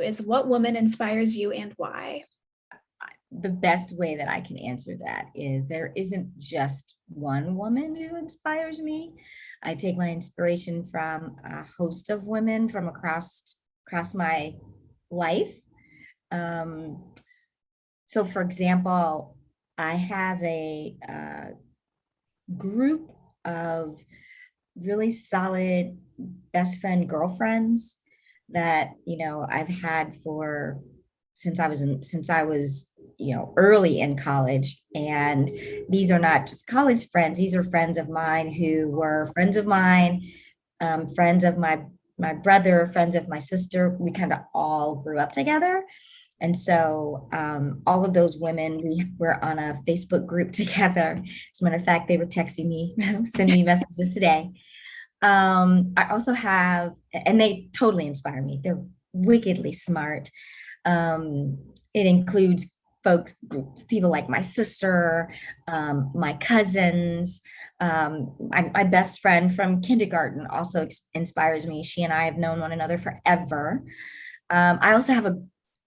is what woman inspires you and why? The best way that I can answer that is there isn't just one woman who inspires me. I take my inspiration from a host of women from across my life. Um, so, for example, I have a group of really solid best friend girlfriends that I've had for since I was early in college. And these are not just college friends, these are friends of mine who were friends of mine, friends of my brother, friends of my sister. We kind of all grew up together. And so all of those women, we were on a Facebook group together. As a matter of fact, they were texting me, sending me messages today. I also have, and they totally inspire me. They're wickedly smart. It includes people like my sister, my cousins, my best friend from kindergarten also inspires me. She and I have known one another forever. I also have a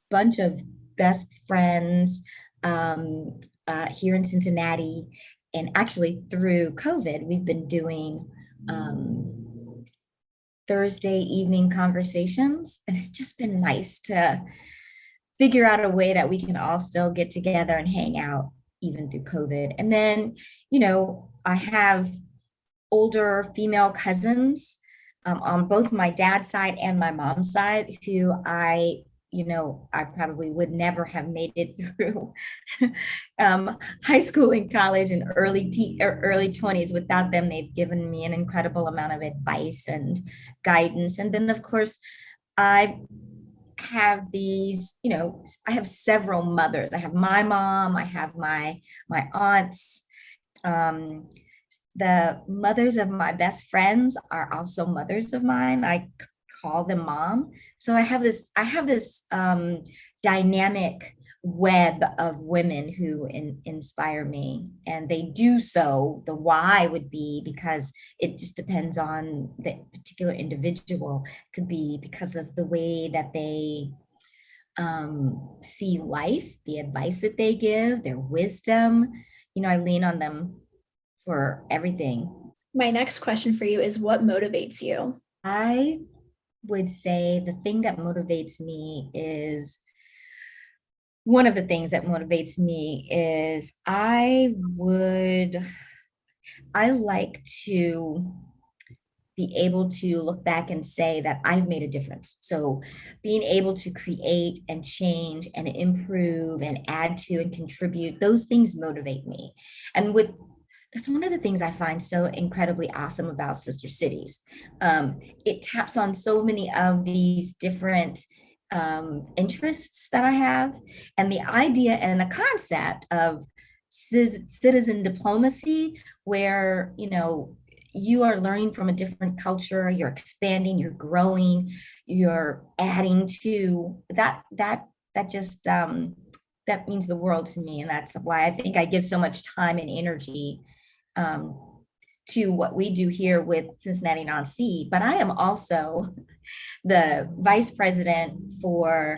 bunch of best friends here in Cincinnati. And actually, through COVID, we've been doing Thursday evening conversations. And it's just been nice to figure out a way that we can all still get together and hang out even through COVID. And then, I have older female cousins on both my dad's side and my mom's side who I probably would never have made it through high school and college and early 20s without them. They've given me an incredible amount of advice and guidance. And then, of course, I have I have several mothers. I have my mom, I have my aunts. The mothers of my best friends are also mothers of mine. I call them mom. So I have this dynamic web of women who inspire me, and they do so. The why would be because it just depends on the particular individual. It could be because of the way that they see life, the advice that they give, their wisdom. I lean on them for everything. My next question for you is what motivates you? I would say the thing that motivates me is one of the things that motivates me is I like to be able to look back and say that I've made a difference. So being able to create and change and improve and add to and contribute, those things motivate me. And that's one of the things I find so incredibly awesome about Sister Cities. It taps on so many of these different interests that I have, and the idea and the concept of citizen diplomacy, where you are learning from a different culture, you're expanding, you're growing, you're adding to that just that means the world to me. And that's why I think I give so much time and energy to what we do here with Cincinnati-Nancy. But I am also the vice president for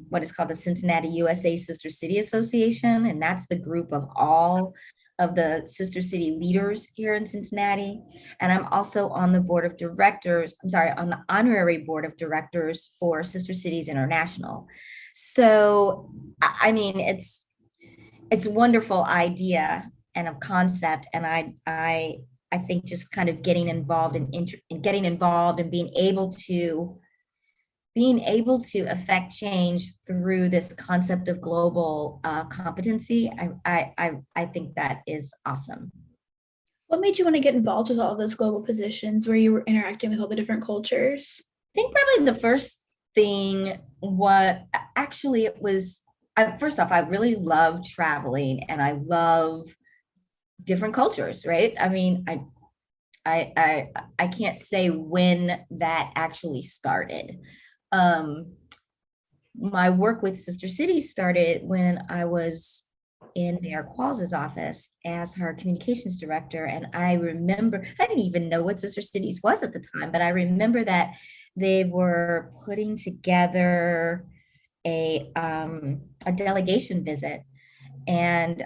what is called the Cincinnati USA Sister City Association. And that's the group of all of the sister city leaders here in Cincinnati. And I'm also on the board of directors, on the honorary board of directors for Sister Cities International. So, I mean, it's a wonderful idea and a concept. And I think just kind of getting involved and getting involved and being able to affect change through this concept of global competency, I think that is awesome. What made you want to get involved with all those global positions where you were interacting with all the different cultures? I think probably the first thing, it was, first off, I really love traveling and I love different cultures, right? I mean, I can't say when that actually started. My work with Sister City started when I was in Mayor Qualls's office as her communications director. And I remember, I didn't even know what Sister Cities was at the time, but I remember that they were putting together a delegation visit, and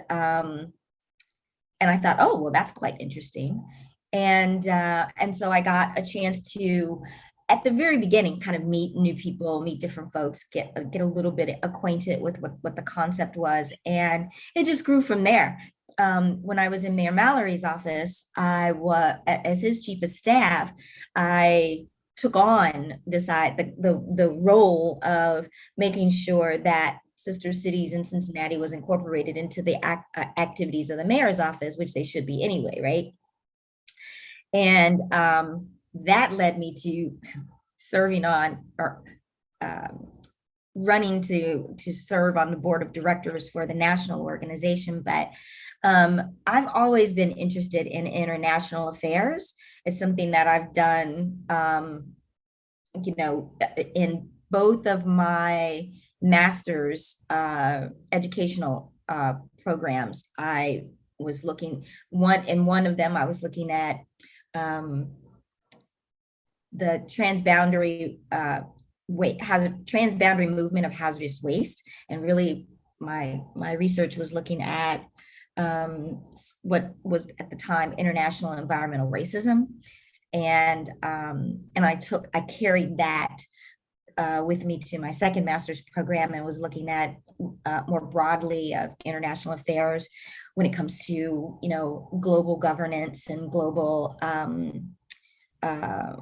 and I thought, oh, well, that's quite interesting. And so I got a chance to, at the very beginning, kind of meet new people, meet different folks, get a little bit acquainted with what the concept was, and it just grew from there. When I was in Mayor Mallory's office, I was as his chief of staff. I took on the role of making sure that sister cities in Cincinnati was incorporated into the activities of the mayor's office, which they should be anyway, right? And that led me to serving on or um, running to serve on the board of directors for the national organization. But I've always been interested in international affairs. It's something that I've done, in both of my master's educational programs. I was looking one of them. I was looking at um, the transboundary transboundary movement of hazardous waste, and really my research was looking at what was at the time international environmental racism, and I carried that with me to my second master's program, and was looking at more broadly of international affairs when it comes to global governance and global uh,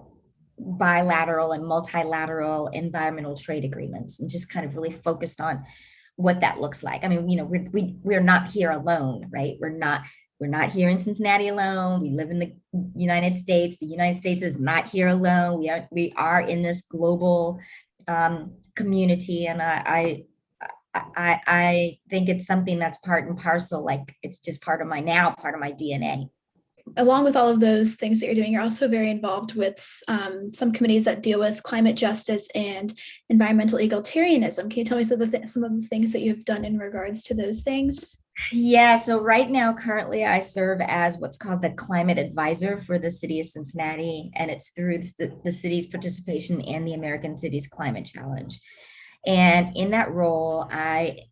bilateral and multilateral environmental trade agreements, and just kind of really focused on what that looks like. I mean, we're not here alone, right? We're not here in Cincinnati alone. We live in the United States. The United States is not here alone. We are in this global community, and I think it's something that's part and parcel. Like, it's just part of my DNA. Along with all of those things that you're doing, you're also very involved with some committees that deal with climate justice and environmental egalitarianism. Can you tell me some of the things that you've done in regards to those things? Yeah, so right now, currently, I serve as what's called the climate advisor for the city of Cincinnati, and it's through the city's participation in the American Cities Climate Challenge. And in that role, I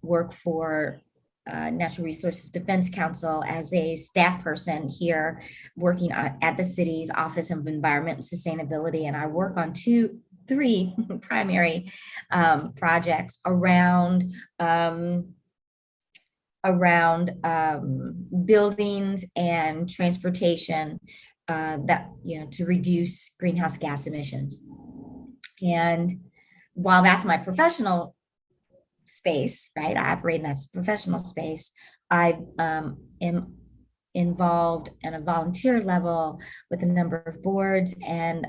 work for Natural Resources Defense Council as a staff person here, working at the city's Office of Environment and Sustainability. And I work on three primary projects around buildings and transportation, that to reduce greenhouse gas emissions. And while that's my professional space, right, I operate in that professional space, I am involved at a volunteer level with a number of boards and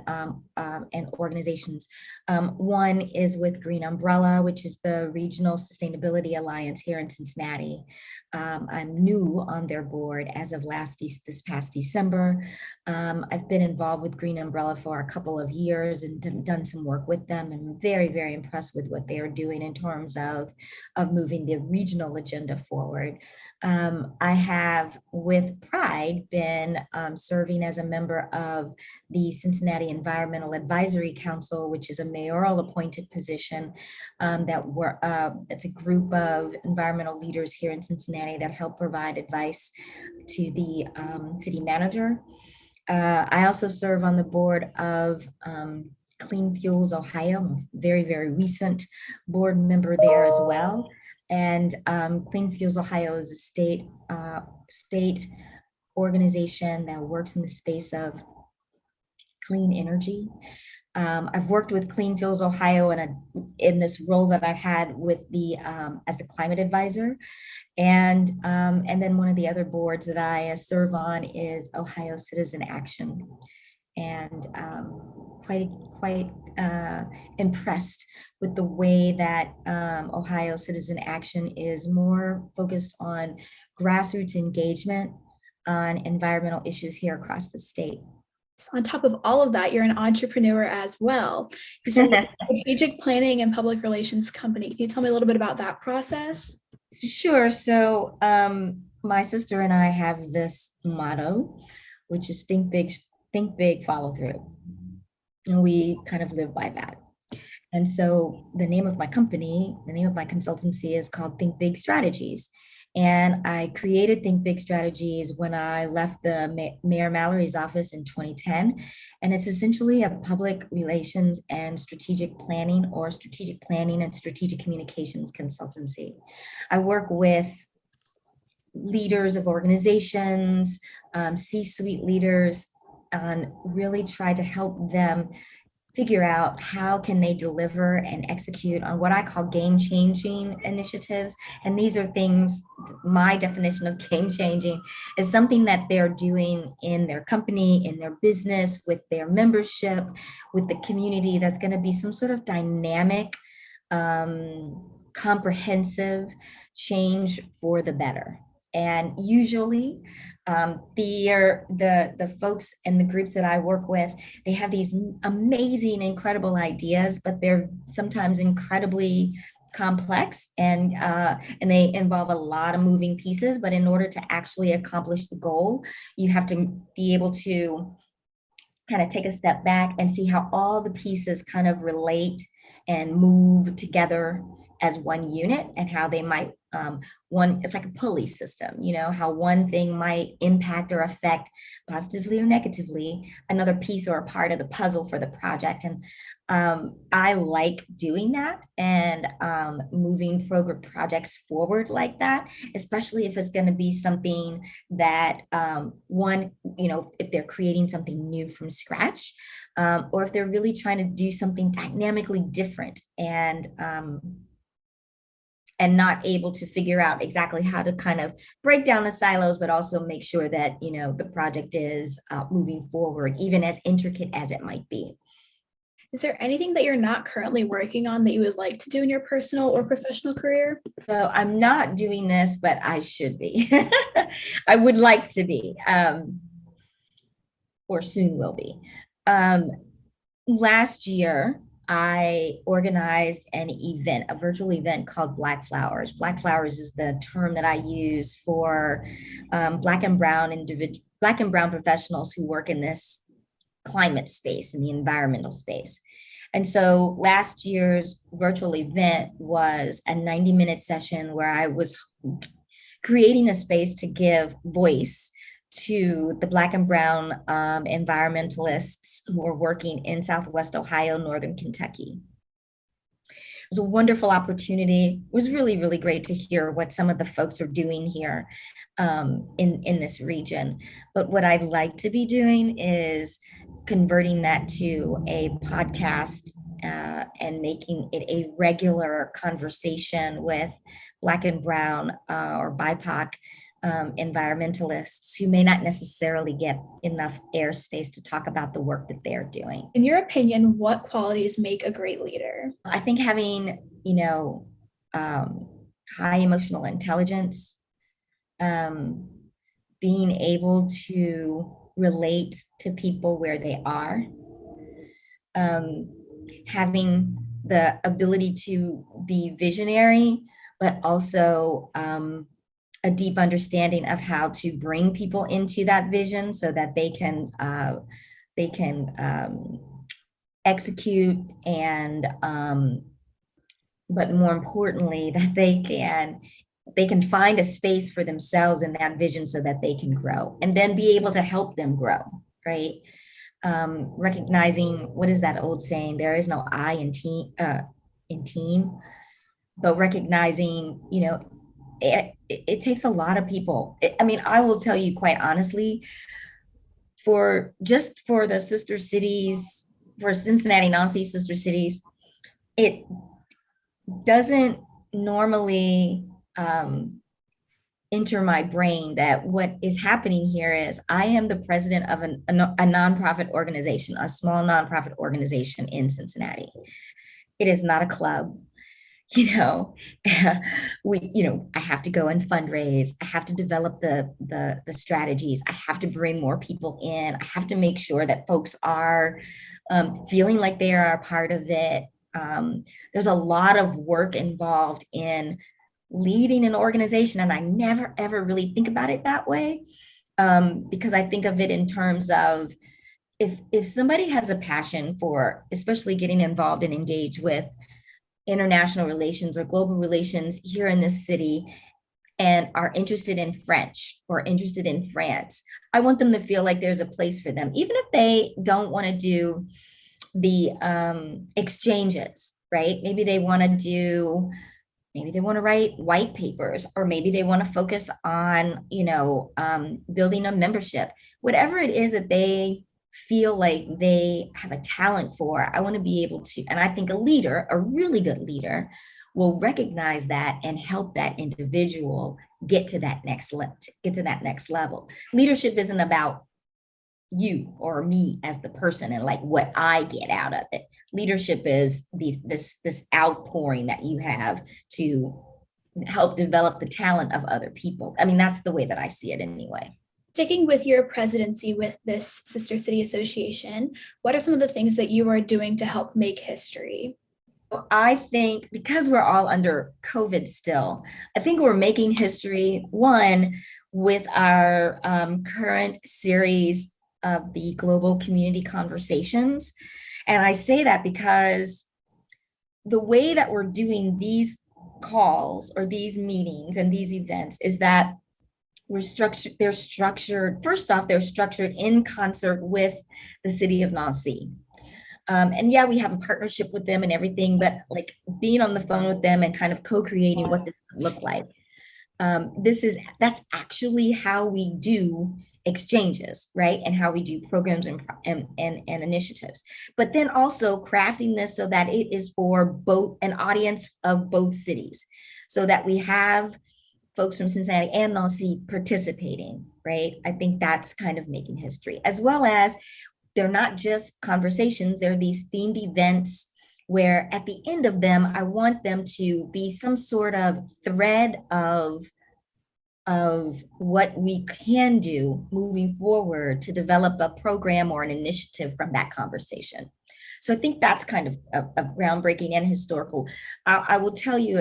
organizations. One is with Green Umbrella, which is the Regional Sustainability Alliance here in Cincinnati. I'm new on their board as of this past December. I've been involved with Green Umbrella for a couple of years and done some work with them, and I'm very, very impressed with what they are doing in terms of moving the regional agenda forward. I have, with pride, been serving as a member of the Cincinnati Environmental Advisory Council, which is a mayoral appointed position it's a group of environmental leaders here in Cincinnati that help provide advice to the city manager. I also serve on the board of Clean Fuels Ohio. I'm a very, very recent board member there as well. And Clean Fuels Ohio is a state organization that works in the space of clean energy. I've worked with Clean Fuels Ohio in this role that I've had with as the climate advisor, and then one of the other boards that I serve on is Ohio Citizen Action, and quite impressed with the way that Ohio Citizen Action is more focused on grassroots engagement on environmental issues here across the state. So on top of all of that, you're an entrepreneur as well. You started a strategic planning and public relations company. Can you tell me a little bit about that process? Sure. So my sister and I have this motto, which is think big, follow through. And we kind of live by that. And so the name of my company, the name of my consultancy is called Think Big Strategies. And I created Think Big Strategies when I left the Mayor Mallory's office in 2010. And it's essentially a public relations and strategic planning, or strategic planning and strategic communications consultancy. I work with leaders of organizations, C-suite leaders, and really try to help them figure out how can they deliver and execute on what I call game-changing initiatives. And these are things, my definition of game-changing is something that they're doing in their company, in their business, with their membership, with the community, that's going to be some sort of dynamic, comprehensive change for the better. And usually the folks and the groups that I work with, they have these amazing, incredible ideas, but they're sometimes incredibly complex, and they involve a lot of moving pieces. But in order to actually accomplish the goal, you have to be able to kind of take a step back and see how all the pieces kind of relate and move together as one unit, and how they might it's like a pulley system, how one thing might impact or affect positively or negatively another piece or a part of the puzzle for the project. And I like doing that, and moving program projects forward like that, especially if it's going to be something that if they're creating something new from scratch, or if they're really trying to do something dynamically different, and not able to figure out exactly how to kind of break down the silos, but also make sure that the project is moving forward, even as intricate as it might be. Is there anything that you're not currently working on that you would like to do in your personal or professional career? So I'm not doing this, but I should be. I would like to be, or soon will be. Last year, I organized an event, a virtual event called Black Flowers. Black Flowers is the term that I use for Black and Brown professionals who work in this climate space, in the environmental space. And so last year's virtual event was a 90-minute session where I was creating a space to give voice to the Black and Brown environmentalists who are working in Southwest Ohio, Northern Kentucky. It was a wonderful opportunity. It was really, really great to hear what some of the folks are doing here in this region. But what I'd like to be doing is converting that to a podcast, and making it a regular conversation with Black and Brown or BIPOC environmentalists who may not necessarily get enough airspace to talk about the work that they're doing. In your opinion, what qualities make a great leader? I think having, high emotional intelligence, being able to relate to people where they are, having the ability to be visionary, but also a deep understanding of how to bring people into that vision so that they can execute, and but more importantly, that they can find a space for themselves in that vision so that they can grow, and then be able to help them grow, right? Recognizing, what is that old saying? There is no I in team, but recognizing, it takes a lot of people. I will tell you quite honestly, for the sister cities, for Cincinnati-Nancy Sister Cities, it doesn't normally enter my brain that what is happening here is I am the president of a nonprofit organization, a small nonprofit organization in Cincinnati. It is not a club. I have to go and fundraise. I have to develop the strategies. I have to bring more people in. I have to make sure that folks are feeling like they are a part of it. There's a lot of work involved in leading an organization, and I never ever really think about it that way, because I think of it in terms of if somebody has a passion for especially getting involved and engaged with international relations or global relations here in this city and are interested in French or interested in France, I want them to feel like there's a place for them, even if they don't want to do the exchanges, right? Maybe they want to write white papers, or maybe they want to focus on, building a membership, whatever it is that they feel like they have a talent for. I want to be able to, and I think a leader, a really good leader, will recognize that and help that individual get to that next level. Leadership isn't about you or me as the person and like what I get out of it. Leadership is this outpouring that you have to help develop the talent of other people. I mean, that's the way that I see it anyway. Sticking with your presidency with this Sister City Association, what are some of the things that you are doing to help make history? I think because we're all under COVID still, I think we're making history, one, with our current series of the global community conversations. And I say that because the way that we're doing these calls or these meetings and these events is that they're structured, first off, they're structured in concert with the city of Nancy. And yeah, we have a partnership with them and everything, but like being on the phone with them and kind of co-creating what this could look like. That's actually how we do exchanges, right? And how we do programs and initiatives. But then also crafting this so that it is for both an audience of both cities, so that we have folks from Cincinnati and Nancy participating, right? I think that's kind of making history, as well as they're not just conversations, they're these themed events where at the end of them, I want them to be some sort of thread of what we can do moving forward to develop a program or an initiative from that conversation. So I think that's kind of a groundbreaking and historical. I will tell you,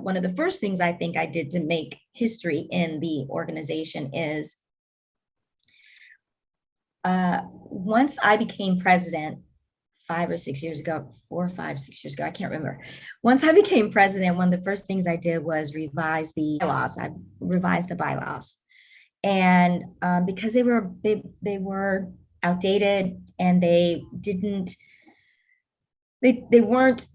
one of the first things I think I did to make history in the organization is once I became president 4 or 5, 6 years ago, I can't remember. Once I became president, one of the first things I did was revise the bylaws. I revised the bylaws, and because they were outdated and they weren't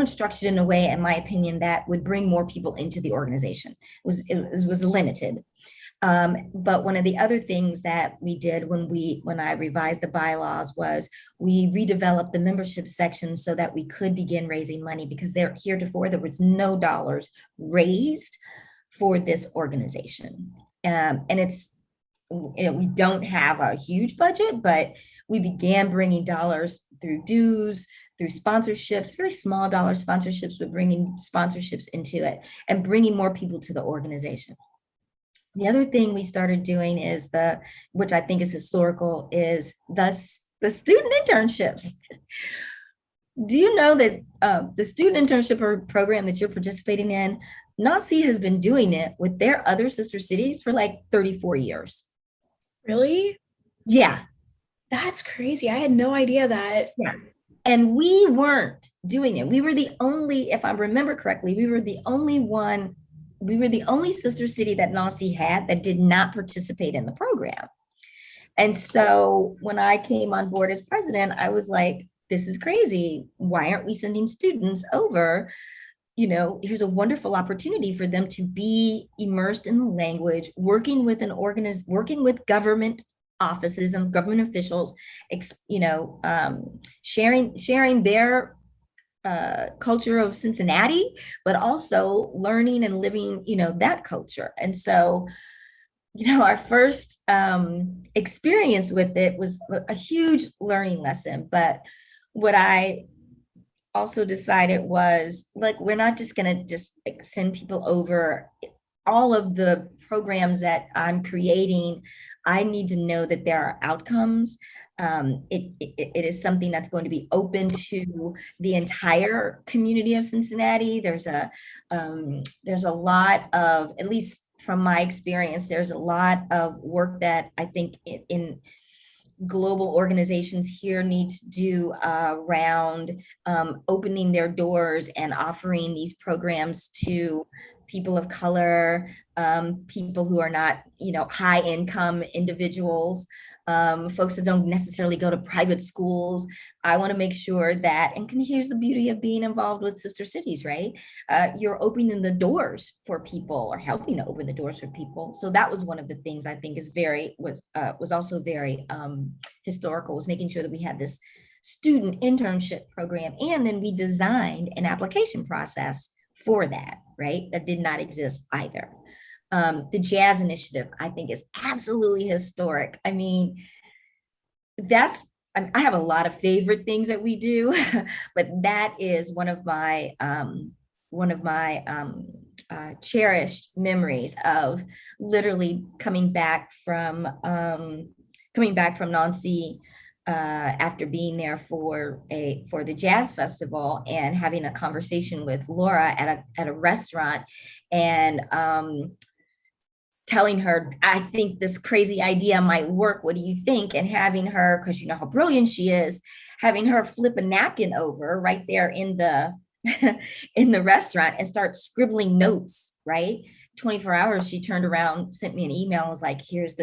structured in a way, in my opinion, that would bring more people into the organization. It was limited. But one of the other things that we did when I revised the bylaws was we redeveloped the membership section so that we could begin raising money, because heretofore there was no dollars raised for this organization. And we don't have a huge budget, but we began bringing dollars through dues, through sponsorships, very small dollar sponsorships, but bringing sponsorships into it and bringing more people to the organization. The other thing we started doing is which I think is historical, is the student internships. Do you know that the student internship program that you're participating in, Nancy has been doing it with their other sister cities for like 34 years. Really? Yeah. That's crazy. I had no idea that. Yeah. And we weren't doing it. We were the only, if I remember correctly, we were the only sister city that Nancy had that did not participate in the program. And so when I came on board as president, I was like, this is crazy. Why aren't we sending students over? Here's a wonderful opportunity for them to be immersed in the language, working with government offices and government officials, sharing their culture of Cincinnati, but also learning and living, that culture. And so, our first experience with it was a huge learning lesson. But what I also decided was, like, we're not just going to just send people over. All of the programs that I'm creating, I need to know that there are outcomes. It is something that's going to be open to the entire community of Cincinnati. There's a lot of, at least from my experience, there's a lot of work that I think global organizations here need to do around opening their doors and offering these programs to people of color, people who are not, high income individuals, folks that don't necessarily go to private schools. I want to make sure that, and here's the beauty of being involved with Sister Cities, right? You're opening the doors for people, or helping to open the doors for people. So that was one of the things I think was also very historical, was making sure that we had this student internship program, and then we designed an application process for that, right? That did not exist either. The Jazz Initiative, I think, is absolutely historic. I mean, I have a lot of favorite things that we do, but that is one of my cherished memories of literally coming back from Nancy after being there for the jazz festival, and having a conversation with Laura at a restaurant, and telling her, I think this crazy idea might work. What do you think? And having her, because you know how brilliant she is, having her flip a napkin over right there in the in the restaurant and start scribbling notes, right? 24 hours, she turned around, sent me an email, and was like, here's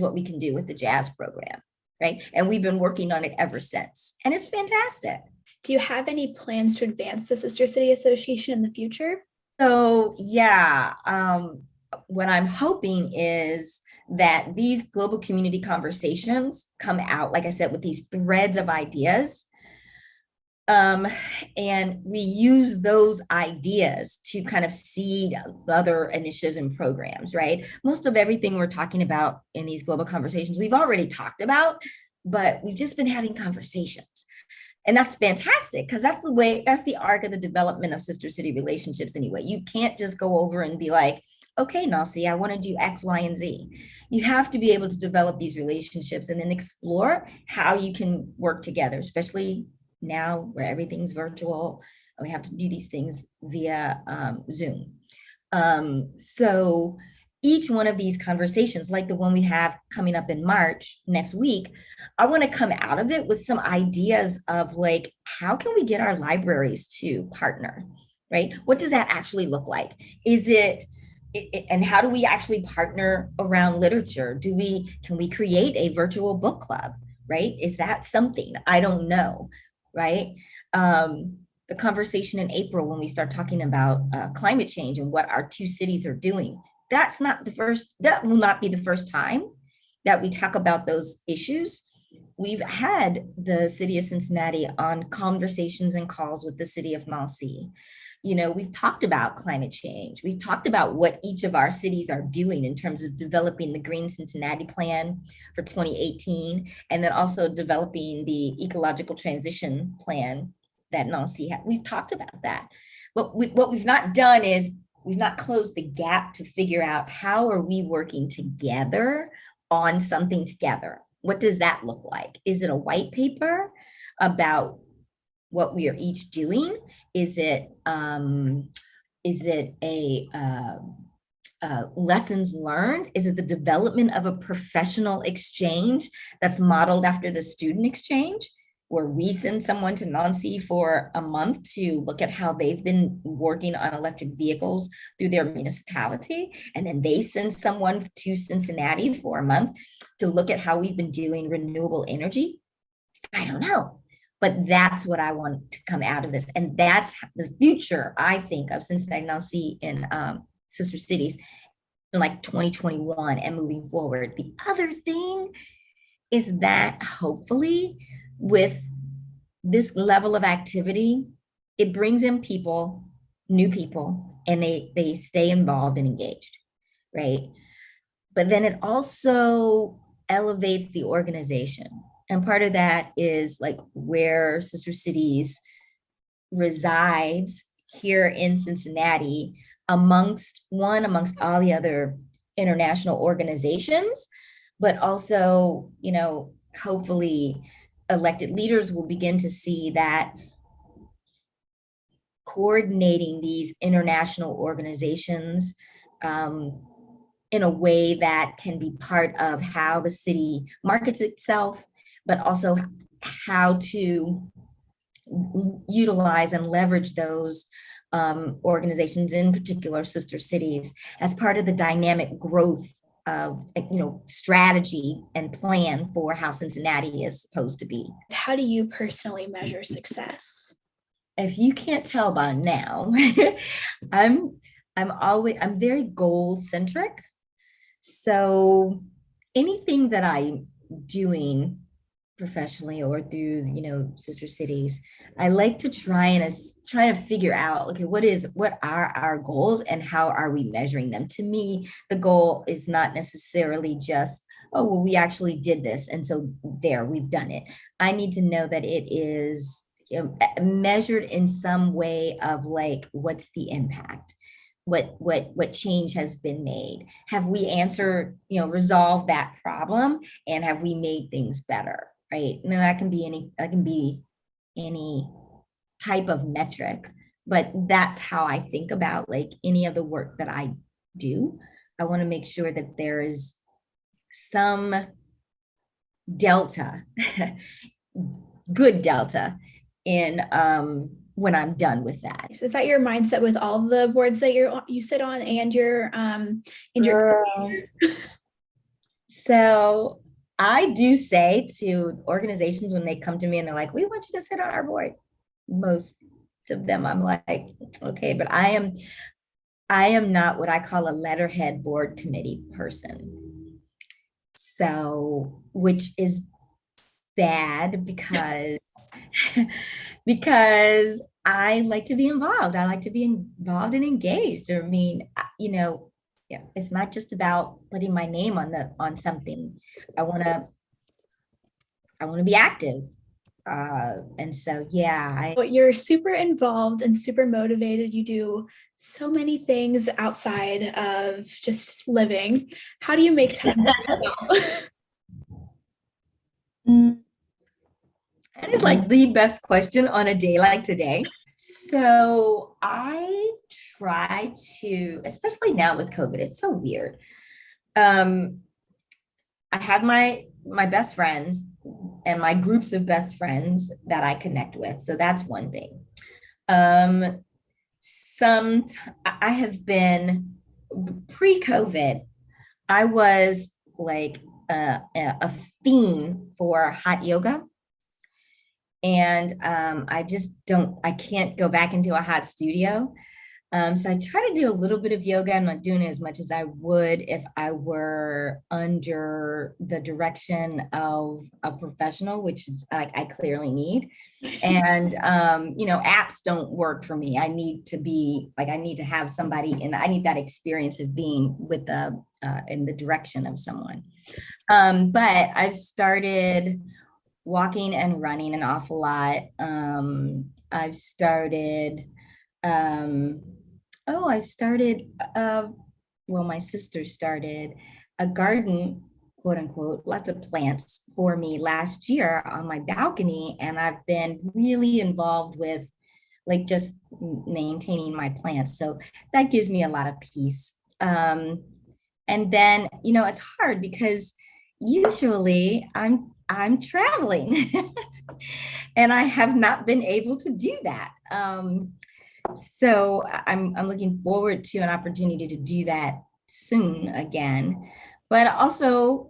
what we can do with the jazz program, right? And we've been working on it ever since. And it's fantastic. Do you have any plans to advance the Sister City Association in the future? So yeah, what I'm hoping is that these global community conversations come out, like I said, with these threads of ideas. And we use those ideas to kind of seed other initiatives and programs, right? Most of everything we're talking about in these global conversations, we've already talked about, but we've just been having conversations. And that's fantastic, because that's the arc of the development of sister city relationships anyway. You can't just go over and be like, okay, Nancy, I want to do X, Y, and Z. You have to be able to develop these relationships and then explore how you can work together, especially now where everything's virtual and we have to do these things via Zoom. So each one of these conversations, like the one we have coming up in March next week, I want to come out of it with some ideas of like, how can we get our libraries to partner, right? What does that actually look like? And how do we actually partner around literature? Can we create a virtual book club, right? Is that something? I don't know, right? The conversation in April when we start talking about climate change and what our two cities are doing, that will not be the first time that we talk about those issues. We've had the city of Cincinnati on conversations and calls with the city of Nancy. We've talked about climate change. We've talked about what each of our cities are doing in terms of developing the Green Cincinnati Plan for 2018, and then also developing the ecological transition plan that Nancy had. We've talked about that. But what we've not done is we've not closed the gap to figure out how are we working together on something together. What does that look like? Is it a white paper about what we are each doing? Is it lessons learned? Is it the development of a professional exchange that's modeled after the student exchange, where we send someone to Nancy for a month to look at how they've been working on electric vehicles through their municipality, and then they send someone to Cincinnati for a month to look at how we've been doing renewable energy? I don't know. But that's what I want to come out of this. And that's the future, I think, of Cincinnati-Nancy in sister cities in like 2021 and moving forward. The other thing is that hopefully with this level of activity, it brings in people, new people, and they stay involved and engaged, right? But then it also elevates the organization. And part of that is like where Sister Cities resides here in Cincinnati amongst all the other international organizations, but also, hopefully elected leaders will begin to see that coordinating these international organizations in a way that can be part of how the city markets itself but also how to utilize and leverage those organizations, in particular sister cities, as part of the dynamic growth of, strategy and plan for how Cincinnati is supposed to be. How do you personally measure success? If you can't tell by now, I'm I'm very goal centric. So anything that I'm doing professionally or through, sister cities, I like to try to figure out, okay, what are our goals and how are we measuring them? To me, the goal is not necessarily just, oh, well, we actually did this, and so there, we've done it. I need to know that it is, measured in some way of like, what's the impact? What change has been made? Have we answered, resolved that problem, and have we made things better? Right. And that can be any type of metric, but that's how I think about like any of the work that I do. I want to make sure that there is some delta, good delta, in when I'm done with that. Is that your mindset with all the boards that you sit on and your So I do say to organizations when they come to me and they're like, we want you to sit on our board. Most of them, I'm like, okay, but I am not what I call a letterhead board committee person. So, which is bad because because I like to be involved. I like to be involved and engaged. I mean, yeah, it's not just about putting my name on something. I want to be active. And so, yeah, you're super involved and super motivated. You do so many things outside of just living. How do you make time for yourself? That is like the best question on a day like today. So I try to, especially now with COVID, it's so weird. Um, I have my best friends and my groups of best friends that I connect with. So that's one thing. Um, some I have been pre-COVID, I was like a fiend for hot yoga. And I can't go back into a hot studio. So I try to do a little bit of yoga. I'm not doing it as much as I would if I were under the direction of a professional, which is like I clearly need. And apps don't work for me. I need to have somebody, and I need that experience of being with in the direction of someone. But I've started walking and running an awful lot. I've started I started, well, my sister started a garden, quote unquote, lots of plants for me last year on my balcony. And I've been really involved with like just maintaining my plants. So that gives me a lot of peace. And then, it's hard because usually I'm traveling and I have not been able to do that. So I'm looking forward to an opportunity to do that soon again, but also,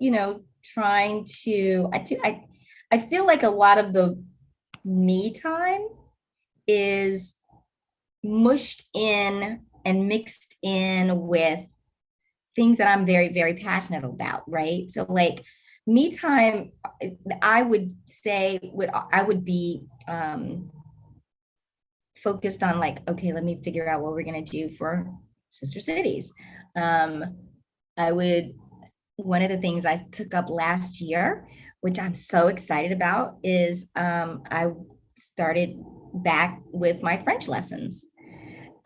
trying to, I feel like a lot of the me time is mushed in and mixed in with things that I'm very, very passionate about, right? So like me time, I would say I would be focused on like, okay, let me figure out what we're gonna do for sister cities. I would One of the things I took up last year, which I'm so excited about, is I started back with my French lessons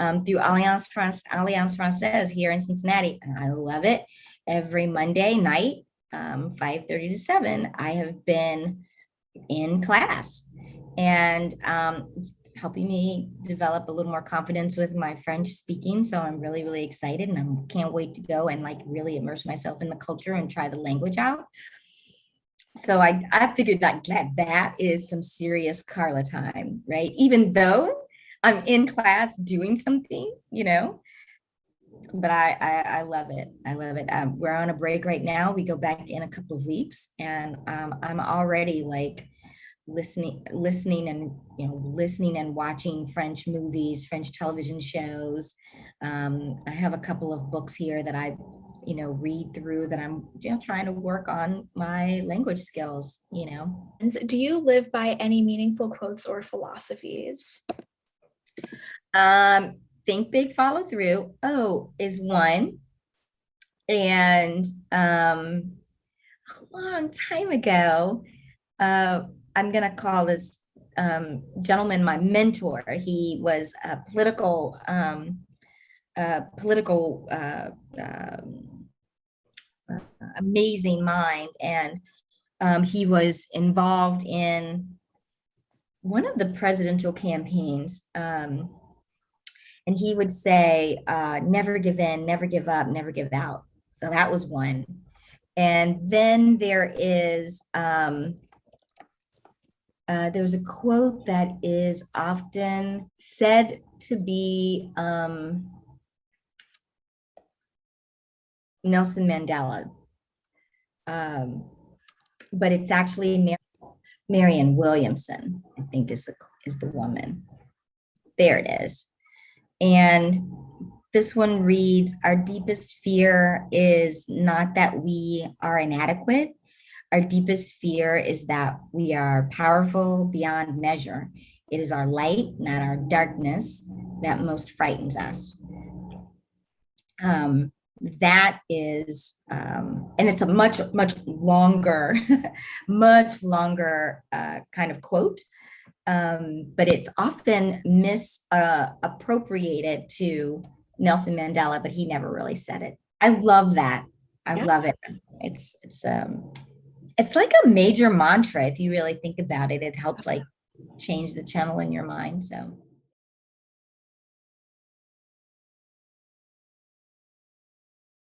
through Alliance Française here in Cincinnati. And I love it. Every Monday night, 5:30 to 7, I have been in class. And it's helping me develop a little more confidence with my French speaking. So I'm really, really excited, and I can't wait to go and like really immerse myself in the culture and try the language out. So I figured that is some serious Carla time, right? Even though I'm in class doing something, but I love it. I love it. We're on a break right now. We go back in a couple of weeks, and I'm already like listening and watching French movies, French television shows. I have a couple of books here that I read through that I'm trying to work on my language skills. And do you live by any meaningful quotes or philosophies? Think big, follow through. Oh, is one. And a long time ago, uh, I'm going to call this gentleman my mentor. He was a political amazing mind, and he was involved in one of the presidential campaigns. And he would say, never give in, never give up, never give out. So that was one. And then there's a quote that is often said to be Nelson Mandela, but it's actually Marianne Williamson, I think is the woman. There it is. And this one reads, our deepest fear is not that we are inadequate. Our deepest fear is that we are powerful beyond measure. It is our light, not our darkness, that most frightens us. That is, and it's a much, much longer, much longer kind of quote. But it's often misappropriated to Nelson Mandela, but he never really said it. I love that. I Yeah. love it. It's like a major mantra if you really think about it. It helps like change the channel in your mind. So